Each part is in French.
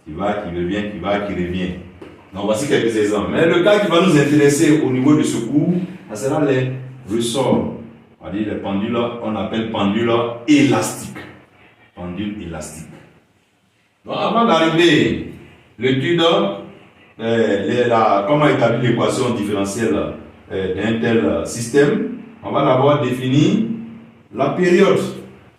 qui va, qui revient, qui va, qui revient. Donc voici quelques exemples. Mais le cas qui va nous intéresser au niveau de ce cours, ça sera les ressorts. On dit les pendules, on appelle pendules élastiques. Pendule élastique. Donc avant d'arriver, l'étude, comment établir l'équation différentielle d'un tel système, on va d'abord définir la période.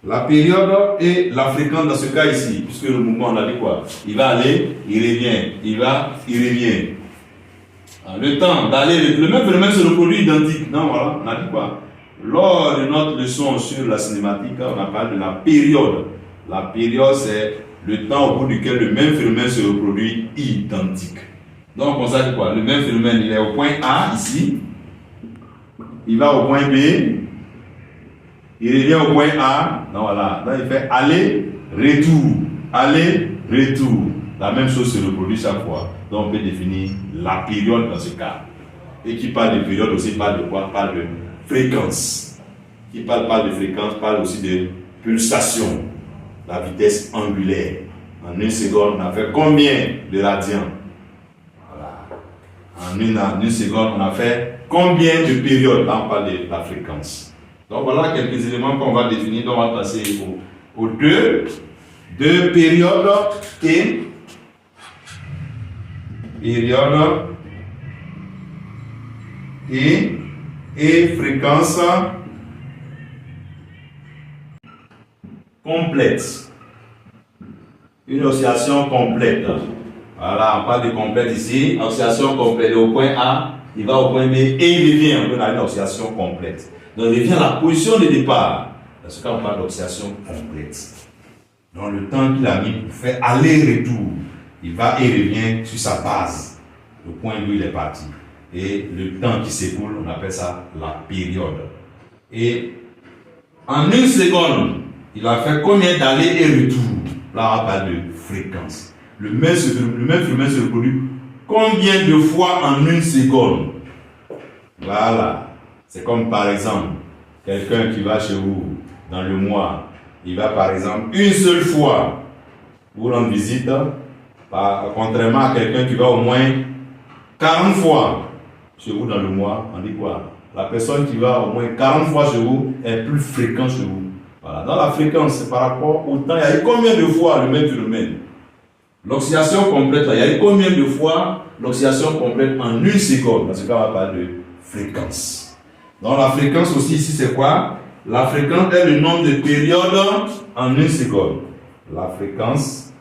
La période et la fréquence dans ce cas ici, puisque le mouvement, on a dit quoi? Il va aller, il revient, il va, il revient. Le temps d'aller, le même phénomène se reproduit identique. Non, voilà, on a dit quoi? Lors de notre leçon sur la cinématique, on a parlé de la période. La période, c'est le temps au cours duquel le même phénomène se reproduit identique. Donc, on sait quoi? Le même phénomène, il est au point A, ici. Il va au point B. Il revient au point A. Donc, voilà. Donc, il fait aller, retour. Aller, retour. La même chose se reproduit chaque fois. Donc, on peut définir la période dans ce cas. Et qui parle de période aussi parle de quoi? Parle de fréquence. Qui parle de fréquence parle aussi de pulsation. La vitesse angulaire. En une seconde, on a fait combien de radians? Voilà. En une seconde, on a fait combien de périodes? Là, on parle de la fréquence. Donc, voilà quelques éléments qu'on va définir. Donc, on va passer aux deux périodes et fréquence complète. Une oscillation complète. Voilà, on parle de complète ici. Oscillation complète. Au point A, il va au point B et il revient. On peut avoir une oscillation complète. Donc, il revient à la position de départ. Dans ce cas, on parle d'oscillation complète. Donc, le temps qu'il a mis pour faire aller-retour, il va et revient sur sa base, le point où il est parti. Et le temps qui s'écoule, on appelle ça la période. Et en une seconde, il a fait combien d'aller et retour? Là, on parle de fréquence. Le même phénomène se reproduit combien de fois en une seconde? Voilà. C'est comme par exemple, quelqu'un qui va chez vous dans le mois, il va par exemple une seule fois vous rendre visite, contrairement à quelqu'un qui va au moins 40 fois chez vous dans le mois. On dit quoi? La personne qui va au moins 40 fois chez vous est plus fréquente chez vous. Voilà. Dans la fréquence, c'est par rapport au temps. Il y a eu combien de fois le même phénomène? L'oscillation complète, là, il y a eu combien de fois l'oscillation complète en une seconde? Dans ce cas, on va parler de fréquence. Donc la fréquence aussi ici, c'est quoi? La fréquence est le nombre de périodes en une seconde. La fréquence